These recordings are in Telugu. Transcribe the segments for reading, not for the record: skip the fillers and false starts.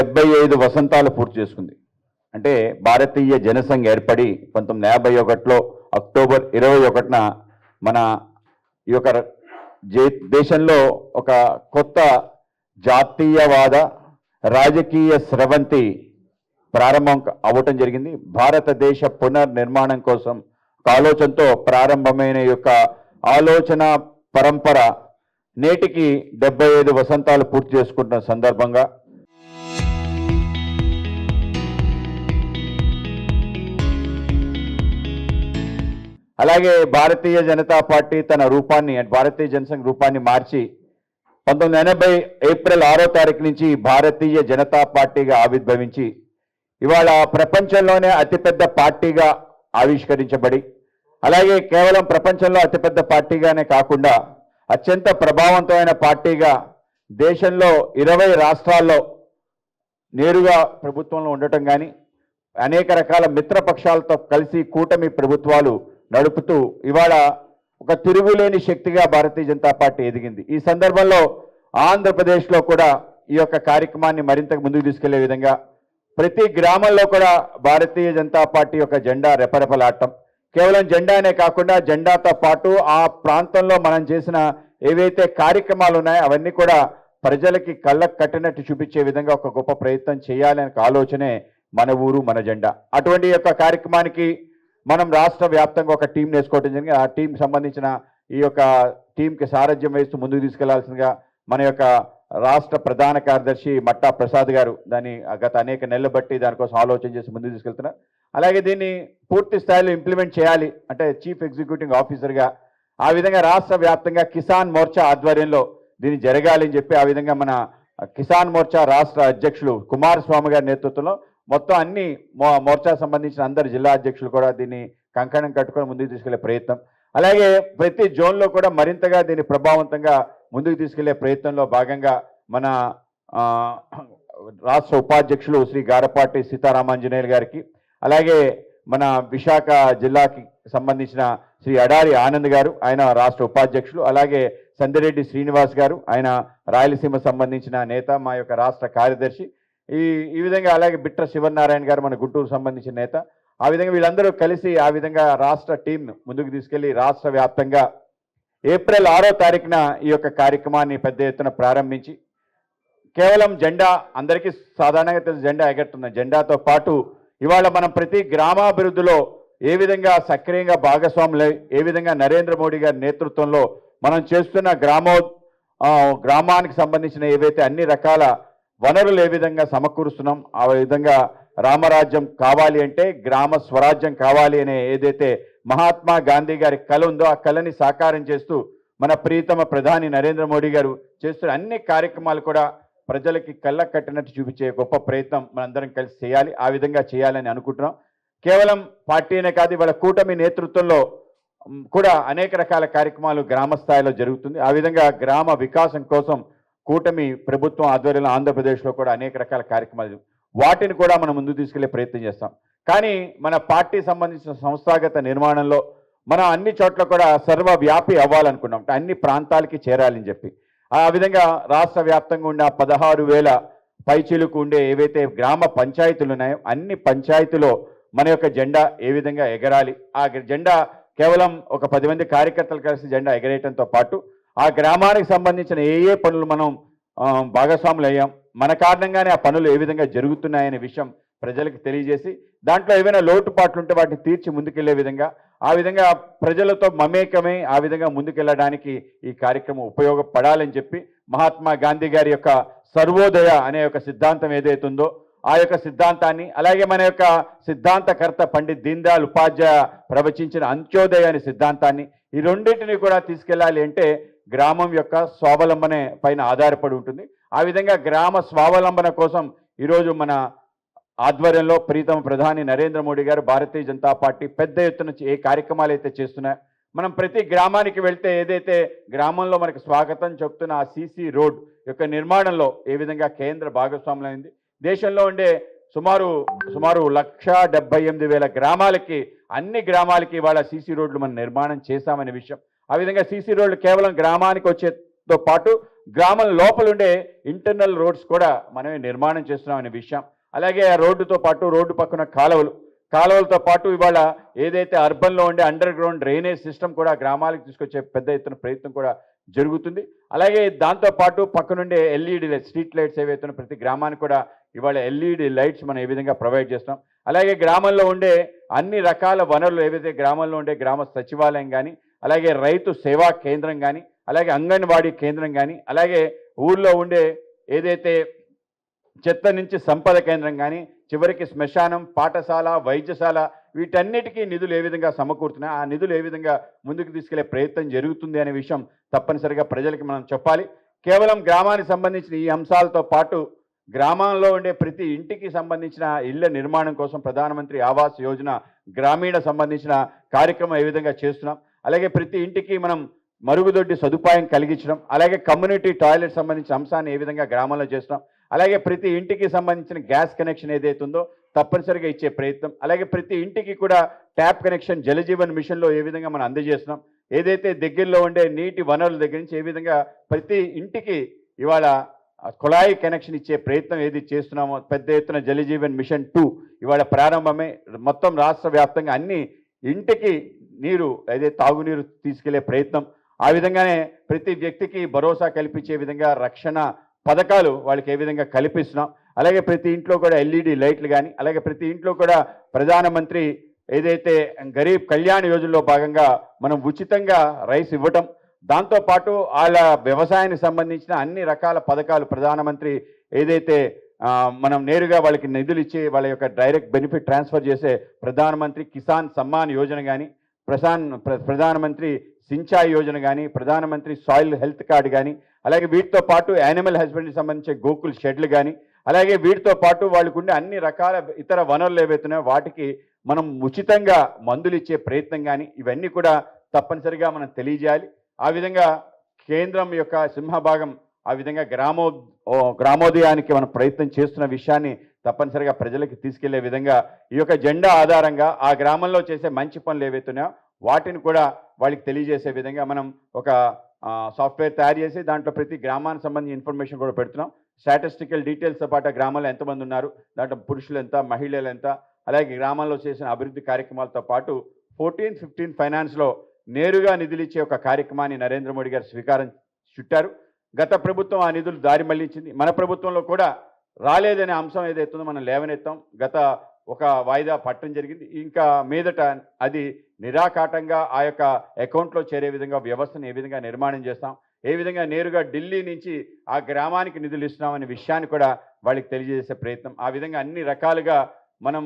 75 వసంతాలు పూర్తి చేసుకుంది. అంటే భారతీయ జనసంఘ్ ఏర్పడి 1951లో అక్టోబర్ 21న మన ఈ యొక్క దేశంలో ఒక కొత్త జాతీయవాద రాజకీయ స్రవంతి ప్రారంభం అవ్వటం జరిగింది. భారతదేశ పునర్నిర్మాణం కోసం ఒక ఆలోచనతో ప్రారంభమైన యొక్క ఆలోచన పరంపర నేటికి 75 వసంతాలు పూర్తి చేసుకుంటున్న సందర్భంగా అలాగే భారతీయ జనతా పార్టీ తన రూపాన్ని భారతీయ జనసంఘ్ రూపాన్ని మార్చి 1980 ఏప్రిల్ 6వ తారీఖు నుంచి భారతీయ జనతా పార్టీగా ఆవిర్భవించి ఇవాళ ప్రపంచంలోనే అతిపెద్ద పార్టీగా ఆవిష్కరించబడి అలాగే కేవలం ప్రపంచంలో అతిపెద్ద పార్టీగానే కాకుండా అత్యంత ప్రభావవంతమైన పార్టీగా దేశంలో 20 రాష్ట్రాల్లో నేరుగా ప్రభుత్వంలో ఉండటం కానీ అనేక రకాల మిత్రపక్షాలతో కలిసి కూటమి ప్రభుత్వాలు నడుపుతూ ఇవాళ ఒక తిరుగులేని శక్తిగా భారతీయ జనతా పార్టీ ఎదిగింది. ఈ సందర్భంలో ఆంధ్రప్రదేశ్లో కూడా ఈ యొక్క కార్యక్రమాన్ని మరింత ముందుకు తీసుకెళ్లే విధంగా ప్రతి గ్రామంలో కూడా భారతీయ జనతా పార్టీ యొక్క జెండా రెపరెపలాడటం, కేవలం జెండానే కాకుండా జెండాతో పాటు ఆ ప్రాంతంలో మనం చేసిన ఏవైతే కార్యక్రమాలు ఉన్నాయో అవన్నీ కూడా ప్రజలకి కళ్ళకు కట్టినట్టు చూపించే విధంగా ఒక గొప్ప ప్రయత్నం చేయాలనే ఆలోచనే మన ఊరు మన జెండా. అటువంటి యొక్క కార్యక్రమానికి మనం రాష్ట్ర వ్యాప్తంగా ఒక టీం వేసుకోవడం జరిగింది. ఆ టీంకి సంబంధించిన ఈ యొక్క టీంకి సారథ్యం వహిస్తూ ముందుకు తీసుకెళ్లాల్సిందిగా మన యొక్క రాష్ట్ర ప్రధాన కార్యదర్శి మట్టా ప్రసాద్ గారు దాన్ని గత అనేక నెలలు బట్టి దానికోసం ఆలోచన చేసి ముందుకు తీసుకెళ్తున్నారు. అలాగే దీన్ని పూర్తి స్థాయిలో ఇంప్లిమెంట్ చేయాలి అంటే చీఫ్ ఎగ్జిక్యూటివ్ ఆఫీసర్గా ఆ విధంగా రాష్ట్ర వ్యాప్తంగా కిసాన్ మోర్చా ఆధ్వర్యంలో దీన్ని జరగాలని చెప్పి ఆ విధంగా మన కిసాన్ మోర్చా రాష్ట్ర అధ్యక్షులు కుమారస్వామి గారి నేతృత్వంలో మొత్తం అన్ని మోర్చా సంబంధించిన అందరు జిల్లా అధ్యక్షులు కూడా దీన్ని కంకణం కట్టుకొని ముందుకు తీసుకెళ్లే ప్రయత్నం, అలాగే ప్రతి జోన్లో కూడా మరింతగా దీన్ని ప్రభావవంతంగా ముందుకు తీసుకెళ్లే ప్రయత్నంలో భాగంగా మన రాష్ట్ర ఉపాధ్యక్షులు శ్రీ గారపాటి సీతారామాంజనేయులు గారికి, అలాగే మన విశాఖ జిల్లాకి సంబంధించిన శ్రీ అడారి ఆనంద్ గారు ఆయన రాష్ట్ర ఉపాధ్యక్షులు, అలాగే సందిరెడ్డి శ్రీనివాస్ గారు ఆయన రాయలసీమ సంబంధించిన నేత మా యొక్క రాష్ట్ర కార్యదర్శి, ఈ విధంగా అలాగే బిట్ర శివనారాయణ గారు మన గుంటూరు సంబంధించిన నేత, ఆ విధంగా వీళ్ళందరూ కలిసి ఆ విధంగా రాష్ట్ర టీంను ముందుకు తీసుకెళ్లి రాష్ట్ర వ్యాప్తంగా ఏప్రిల్ 6వ తారీఖున ఈ యొక్క కార్యక్రమాన్ని పెద్ద ఎత్తున ప్రారంభించి కేవలం జెండా అందరికీ సాధారణంగా తెలిసి జెండా ఎగరుతున్న జెండాతో పాటు ఇవాళ మనం ప్రతి గ్రామాభివృద్ధిలో ఏ విధంగా సక్రియంగా భాగస్వాములై ఏ విధంగా నరేంద్ర మోడీ గారి నేతృత్వంలో మనం చేస్తున్న గ్రామానికి సంబంధించిన ఏవైతే అన్ని రకాల వనరులు ఏ విధంగా సమకూరుస్తున్నాం ఆ విధంగా రామరాజ్యం కావాలి అంటే గ్రామ స్వరాజ్యం కావాలి అనే ఏదైతే మహాత్మా గాంధీ గారి కళ ఉందో ఆ కళని సాకారం చేస్తూ మన ప్రియతమ ప్రధాని నరేంద్ర మోడీ గారు చేస్తున్న అన్ని కార్యక్రమాలు కూడా ప్రజలకి కళ్ళకు కట్టినట్టు చూపించే గొప్ప ప్రయత్నం మనందరం కలిసి చేయాలి. ఆ విధంగా చేయాలని అనుకుంటున్నాం. కేవలం పార్టీనే కాదు ఇవాళ కూటమి నేతృత్వంలో కూడా అనేక రకాల కార్యక్రమాలు గ్రామ స్థాయిలో జరుగుతుంది. ఆ విధంగా గ్రామ వికాసం కోసం కూటమి ప్రభుత్వం ఆధ్వర్యంలో ఆంధ్రప్రదేశ్లో కూడా అనేక రకాల కార్యక్రమాలు వాటిని కూడా మనం ముందుకు తీసుకెళ్లే ప్రయత్నం చేస్తాం. కానీ మన పార్టీ సంబంధించిన సంస్థాగత నిర్మాణంలో మనం అన్ని చోట్ల కూడా సర్వవ్యాపి అవ్వాలనుకున్నాం, అన్ని ప్రాంతాలకి చేరాలని చెప్పి ఆ విధంగా రాష్ట్ర వ్యాప్తంగా ఉన్న 16,000 పైచీలకు ఉండే ఏవైతే గ్రామ పంచాయతీలు ఉన్నాయో అన్ని పంచాయతీలో మన యొక్క జెండా ఏ విధంగా ఎగరాలి, ఆ జెండా కేవలం ఒక 10 మంది కార్యకర్తలు కలిసి జెండా ఎగరేయడంతో పాటు ఆ గ్రామానికి సంబంధించిన ఏ పనులు మనం భాగస్వాములు అయ్యాం, మన కారణంగానే ఆ పనులు ఏ విధంగా జరుగుతున్నాయనే విషయం ప్రజలకు తెలియజేసి దాంట్లో ఏవైనా లోటుపాట్లు ఉంటే వాటిని తీర్చి ముందుకెళ్లే విధంగా ఆ విధంగా ప్రజలతో మమేకమై ఆ విధంగా ముందుకెళ్ళడానికి ఈ కార్యక్రమం ఉపయోగపడాలని చెప్పి మహాత్మా గాంధీ గారి యొక్క సర్వోదయ అనే ఒక సిద్ధాంతం ఏదైతే ఉందో ఆ యొక్క సిద్ధాంతాన్ని అలాగే మన యొక్క సిద్ధాంతకర్త పండిత్ దీన్ దయాళ్ ఉపాధ్యాయ ప్రవచించిన అంత్యోదయ అనే సిద్ధాంతాన్ని ఈ రెండింటిని కూడా తీసుకెళ్ళాలి అంటే గ్రామం యొక్క స్వావలంబన పైన ఆధారపడి ఉంటుంది. ఆ విధంగా గ్రామ స్వావలంబన కోసం ఈరోజు మన ఆధ్వర్యంలో ప్రీతమ ప్రధాని నరేంద్ర మోడీ గారు భారతీయ జనతా పార్టీ పెద్ద ఎత్తున ఏ కార్యక్రమాలు అయితే చేస్తున్నాయో మనం ప్రతి గ్రామానికి వెళ్తే ఏదైతే గ్రామంలో మనకు స్వాగతం చెప్తున్న ఆ సీసీ రోడ్ యొక్క నిర్మాణంలో ఏ విధంగా కేంద్ర భాగస్వామ్యమైంది. దేశంలో ఉండే సుమారు 1,78,000 గ్రామాలకి అన్ని గ్రామాలకి ఇవాళ సీసీ రోడ్లు మనం నిర్మాణం చేశామనే విషయం, ఆ విధంగా సీసీ రోడ్లు కేవలం గ్రామానికి వచ్చే తో పాటు గ్రామం లోపల ఉండే ఇంటర్నల్ రోడ్స్ కూడా మనమే నిర్మాణం చేస్తున్నాం అనే విషయం. అలాగే ఆ రోడ్డుతో పాటు రోడ్డు పక్కన కాలువలతో పాటు ఇవాళ ఏదైతే అర్బన్లో ఉండే అండర్ గ్రౌండ్ డ్రైనేజ్ సిస్టమ్ కూడా గ్రామాలకు తీసుకొచ్చే పెద్ద ఎత్తున ప్రయత్నం కూడా జరుగుతుంది. అలాగే దాంతోపాటు పక్కనుండే ఎల్ఈడి స్ట్రీట్ లైట్స్ ఏవైతే ప్రతి గ్రామానికి కూడా ఇవాళ ఎల్ఈడి లైట్స్ మనం ఏ విధంగా ప్రొవైడ్ చేస్తాం. అలాగే గ్రామంలో ఉండే అన్ని రకాల వనరులు ఏవైతే గ్రామంలో ఉండే గ్రామ సచివాలయం కానీ, అలాగే రైతు సేవా కేంద్రం కానీ, అలాగే అంగన్వాడీ కేంద్రం కానీ, అలాగే ఊళ్ళో ఉండే ఏదైతే చెత్త నుంచి సంపద కేంద్రం కానీ, చివరికి శ్మశానం, పాఠశాల, వైద్యశాల వీటన్నిటికీ నిధులు ఏ విధంగా సమకూరుతున్నాయి, ఆ నిధులు ఏ విధంగా ముందుకు తీసుకెళ్లే ప్రయత్నం జరుగుతుంది అనే విషయం తప్పనిసరిగా ప్రజలకి మనం చెప్పాలి. కేవలం గ్రామానికి సంబంధించిన ఈ అంశాలతో పాటు గ్రామంలో ఉండే ప్రతి ఇంటికి సంబంధించిన ఇళ్ల నిర్మాణం కోసం ప్రధానమంత్రి ఆవాస్ యోజన గ్రామీణ సంబంధించిన కార్యక్రమం ఏ విధంగా చేస్తున్నాం. అలాగే ప్రతి ఇంటికి మనం మరుగుదొడ్డి సదుపాయం కలిగించడం, అలాగే కమ్యూనిటీ టాయిలెట్ సంబంధించిన అంశాన్ని ఏ విధంగా గ్రామంలో చేస్తున్నాం. అలాగే ప్రతి ఇంటికి సంబంధించిన గ్యాస్ కనెక్షన్ ఏదైతే ఉందో తప్పనిసరిగా ఇచ్చే ప్రయత్నం, అలాగే ప్రతి ఇంటికి కూడా ట్యాప్ కనెక్షన్ జలజీవన్ మిషన్లో ఏ విధంగా మనం అందజేస్తున్నాం. ఏదైతే దగ్గరలో ఉండే నీటి వనరుల దగ్గర నుంచి ఏ విధంగా ప్రతి ఇంటికి ఇవాళ కుళాయి కనెక్షన్ ఇచ్చే ప్రయత్నం ఏది చేస్తున్నామో, పెద్ద ఎత్తున జలజీవన్ మిషన్ 2 ఇవాళ ప్రారంభమై మొత్తం రాష్ట్ర వ్యాప్తంగా అన్ని ఇంటికి నీరు అదే తాగునీరు తీసుకెళ్లే ప్రయత్నం. ఆ విధంగానే ప్రతి వ్యక్తికి భరోసా కల్పించే విధంగా రక్షణ పథకాలు వాళ్ళకి ఏ విధంగా కల్పిస్తున్నాం. అలాగే ప్రతి ఇంట్లో కూడా ఎల్ఈడి లైట్లు కానీ, అలాగే ప్రతి ఇంట్లో కూడా ప్రధానమంత్రి ఏదైతే గరీబ్ కళ్యాణ్ యోజనలో భాగంగా మనం ఉచితంగా రైస్ ఇవ్వటం, దాంతోపాటు వాళ్ళ వ్యవసాయానికి సంబంధించిన అన్ని రకాల పథకాలు ప్రధానమంత్రి ఏదైతే మనం నేరుగా వాళ్ళకి నిధులు ఇచ్చి వాళ్ళ యొక్క డైరెక్ట్ బెనిఫిట్ ట్రాన్స్ఫర్ చేసే ప్రధానమంత్రి కిసాన్ సమ్మాన్ యోజన కానీ, ప్రధానమంత్రి సించాయ్ యోజన కానీ, ప్రధానమంత్రి సాయిల్ హెల్త్ కార్డు కానీ, అలాగే వీటితో పాటు యానిమల్ హస్బెండరీకి సంబంధించే గోకుల్ షెడ్లు కానీ, అలాగే వీటితో పాటు వాళ్ళకు ఉండే అన్ని రకాల ఇతర వనరులు ఏవైతున్నాయో వాటికి మనం ఉచితంగా మందులు ఇచ్చే ప్రయత్నం కానీ, ఇవన్నీ కూడా తప్పనిసరిగా మనం తెలియజేయాలి. ఆ విధంగా కేంద్రం యొక్క సింహభాగం ఆ విధంగా గ్రామోదయానికి మనం ప్రయత్నం చేస్తున్న విషయాన్ని తప్పనిసరిగా ప్రజలకు తీసుకెళ్లే విధంగా ఈ యొక్క జెండా ఆధారంగా ఆ గ్రామంలో చేసే మంచి పనులు ఏవైతున్నాయో వాటిని కూడా వాళ్ళకి తెలియజేసే విధంగా మనం ఒక సాఫ్ట్వేర్ తయారు చేసి దాంట్లో ప్రతి గ్రామానికి సంబంధించిన ఇన్ఫర్మేషన్ కూడా పెడుతున్నాం. స్టాటిస్టికల్ డీటెయిల్స్తో పాటు గ్రామంలో ఎంతమంది ఉన్నారు, దాంట్లో పురుషులు ఎంత, మహిళలు ఎంత, అలాగే గ్రామాల్లో చేసిన అభివృద్ధి కార్యక్రమాలతో పాటు 14-15 ఫైనాన్స్లో నేరుగా నిధులు ఇచ్చే ఒక కార్యక్రమాన్ని నరేంద్ర మోడీ గారు శ్రీకారం చుట్టారు. గత ప్రభుత్వం ఆ నిధులు దారి మళ్లించింది. మన ప్రభుత్వంలో కూడా రాలేదనే అంశం ఏదైతుందో మనం లేవనెత్తాం. గత ఒక వాయిదా పట్టడం జరిగింది. ఇంకా మీదట అది నిరాకాటంగా ఆ యొక్క అకౌంట్లో చేరే విధంగా వ్యవస్థను ఏ విధంగా నిర్మాణం చేస్తాం, ఏ విధంగా నేరుగా ఢిల్లీ నుంచి ఆ గ్రామానికి నిధులు ఇస్తున్నామనే విషయాన్ని కూడా వాళ్ళకి తెలియజేసే ప్రయత్నం. ఆ విధంగా అన్ని రకాలుగా మనం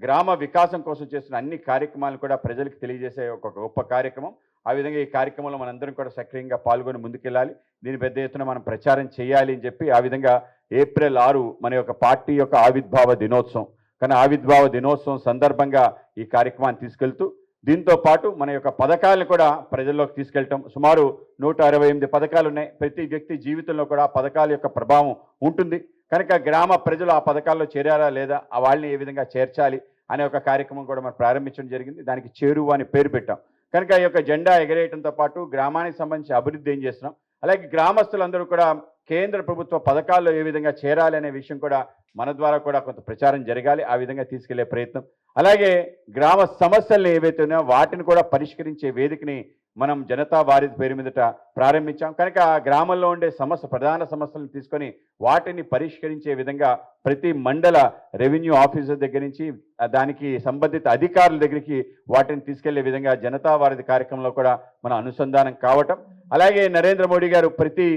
గ్రామ వికాసం కోసం చేస్తున్న అన్ని కార్యక్రమాలను కూడా ప్రజలకు తెలియజేసే ఒక గొప్ప కార్యక్రమం. ఆ విధంగా ఈ కార్యక్రమంలో మనందరం కూడా సక్రియంగా పాల్గొని ముందుకెళ్ళాలి. దీని పెద్ద ఎత్తున మనం ప్రచారం చేయాలి అని చెప్పి ఆ విధంగా ఏప్రిల్ 6 మన యొక్క పార్టీ యొక్క ఆవిర్భావ దినోత్సవం. కానీ ఆవిర్భావ దినోత్సవం సందర్భంగా ఈ కార్యక్రమాన్ని తీసుకెళ్తూ దీంతో పాటు మన యొక్క పథకాలను కూడా ప్రజల్లోకి తీసుకెళ్ళటం. సుమారు 168 పథకాలు ఉన్నాయి. ప్రతి వ్యక్తి జీవితంలో కూడా ఆ పథకాల యొక్క ప్రభావం ఉంటుంది. కనుక గ్రామ ప్రజలు ఆ పథకాల్లో చేరారా లేదా, ఆ వాళ్ళని ఏ విధంగా చేర్చాలి అనే ఒక కార్యక్రమం కూడా మనం ప్రారంభించడం జరిగింది. దానికి చేరువ అని పేరు పెట్టాం. కనుక ఈ యొక్క జెండా ఎగరేయడంతో పాటు గ్రామానికి సంబంధించి అభివృద్ధి ఏం చేస్తున్నాం, అలాగే గ్రామస్తులందరూ కూడా కేంద్ర ప్రభుత్వ పథకాల్లో ఏ విధంగా చేరాలి అనే విషయం కూడా మన ద్వారా కూడా కొంత ప్రచారం జరగాలి. ఆ విధంగా తీసుకెళ్లే ప్రయత్నం, అలాగే గ్రామ సమస్యలను ఏవైతే ఉన్నాయో వాటిని కూడా పరిష్కరించే వేదికని మనం జనతా వారీధి పేరు మీదట ప్రారంభించాం. కనుక ఆ గ్రామంలో ఉండే ప్రధాన సమస్యలను తీసుకొని వాటిని పరిష్కరించే విధంగా ప్రతి మండల రెవెన్యూ ఆఫీసర్ దగ్గర నుంచి దానికి సంబంధిత అధికారుల దగ్గరికి వాటిని తీసుకెళ్లే విధంగా జనతా వారీధి కార్యక్రమంలో కూడా మన అనుసంధానం కావటం. అలాగే నరేంద్ర మోడీ గారు ప్రతి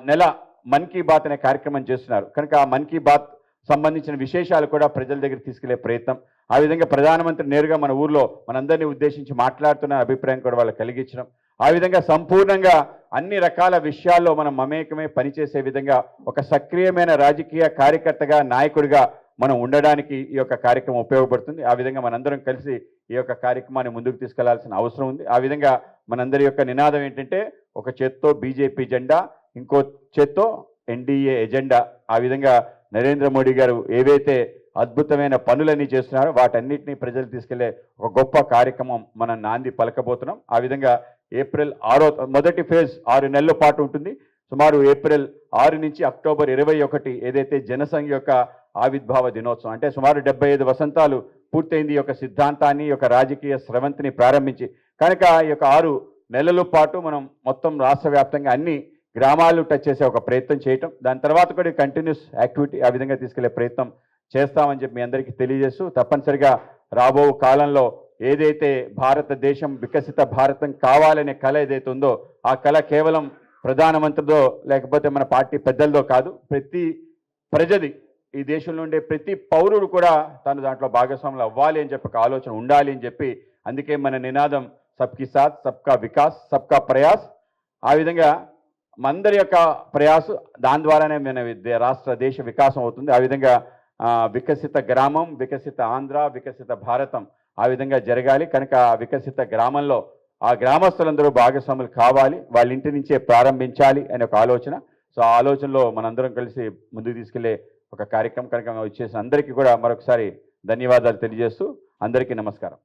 నెల మన్ కీ బాత్ అనే కార్యక్రమం చేస్తున్నారు. కనుక ఆ మన్ కీ బాత్ సంబంధించిన విశేషాలు కూడా ప్రజల దగ్గర తీసుకెళ్లే ప్రయత్నం. ఆ విధంగా ప్రధానమంత్రి నేరుగా మన ఊర్లో మనందరినీ ఉద్దేశించి మాట్లాడుతున్న అభిప్రాయం కూడా వాళ్ళకి కలిగించడం. ఆ విధంగా సంపూర్ణంగా అన్ని రకాల విషయాల్లో మనం మమేకమే పనిచేసే విధంగా ఒక సక్రియమైన రాజకీయ కార్యకర్తగా, నాయకుడిగా మనం ఉండడానికి ఈ యొక్క కార్యక్రమం ఉపయోగపడుతుంది. ఆ విధంగా మనందరం కలిసి ఈ యొక్క కార్యక్రమాన్ని ముందుకు తీసుకెళ్లాల్సిన అవసరం ఉంది. ఆ విధంగా మనందరి యొక్క నినాదం ఏంటంటే ఒక చేత్తో బీజేపీ జెండా, ఇంకో చేత్తో ఎన్డీఏ ఎజెండా. ఆ విధంగా నరేంద్ర మోడీ గారు ఏవైతే అద్భుతమైన పనులన్నీ చేస్తున్నారో వాటన్నిటినీ ప్రజలు తీసుకెళ్లే ఒక గొప్ప కార్యక్రమం మనం నాంది పలకబోతున్నాం. ఆ విధంగా ఏప్రిల్ 6 మొదటి ఫేజ్ 6 నెలల పాటు ఉంటుంది. సుమారు ఏప్రిల్ 6 నుంచి అక్టోబర్ 21 ఏదైతే జనసంఘ్ యొక్క ఆవిర్భావ దినోత్సవం అంటే సుమారు 75 వసంతాలు పూర్తయింది ఈ యొక్క సిద్ధాంతాన్ని ఈ యొక్క రాజకీయ స్రవంతిని ప్రారంభించి. కనుక ఈ యొక్క 6 నెలల పాటు మనం మొత్తం రాష్ట్ర వ్యాప్తంగా అన్ని గ్రామాలు టచ్ చేసే ఒక ప్రయత్నం చేయటం, దాని తర్వాత కూడా కంటిన్యూస్ యాక్టివిటీ ఆ విధంగా తీసుకెళ్లే ప్రయత్నం చేస్తామని చెప్పి మీ అందరికీ తెలియజేస్తూ, తప్పనిసరిగా రాబో కాలంలో ఏదైతే భారతదేశం వికసిత భారతం కావాలనే కళ ఏదైతే ఉందో ఆ కళ కేవలం ప్రధానమంత్రిదో లేకపోతే మన పార్టీ పెద్దలదో కాదు, ప్రతి ప్రజది, ఈ దేశంలో ఉండే ప్రతి పౌరుడు కూడా తను దాంట్లో భాగస్వాములు అవ్వాలి అని చెప్పి ఒక ఆలోచన ఉండాలి అని చెప్పి, అందుకే మన నినాదం సబ్కి సాత్ సబ్కా వికాస్ సబ్కా ప్రయాస్. ఆ విధంగా మందరి యొక్క ప్రయాస, దాని ద్వారానే మన రాష్ట్ర దేశ వికాసం అవుతుంది. ఆ విధంగా వికసిత గ్రామం, వికసిత ఆంధ్ర, వికసిత భారతం ఆ విధంగా జరగాలి. కనుక ఆ వికసిత గ్రామంలో ఆ గ్రామస్తులందరూ భాగస్వాములు కావాలి, వాళ్ళ ఇంటి నుంచే ప్రారంభించాలి అనే ఒక ఆలోచన. సో ఆ ఆలోచనలో మనందరం కలిసి ముందుకు తీసుకెళ్లే ఒక కార్యక్రమం కనుక వచ్చేసిన అందరికీ కూడా మరొకసారి ధన్యవాదాలు తెలియజేస్తూ అందరికీ నమస్కారం.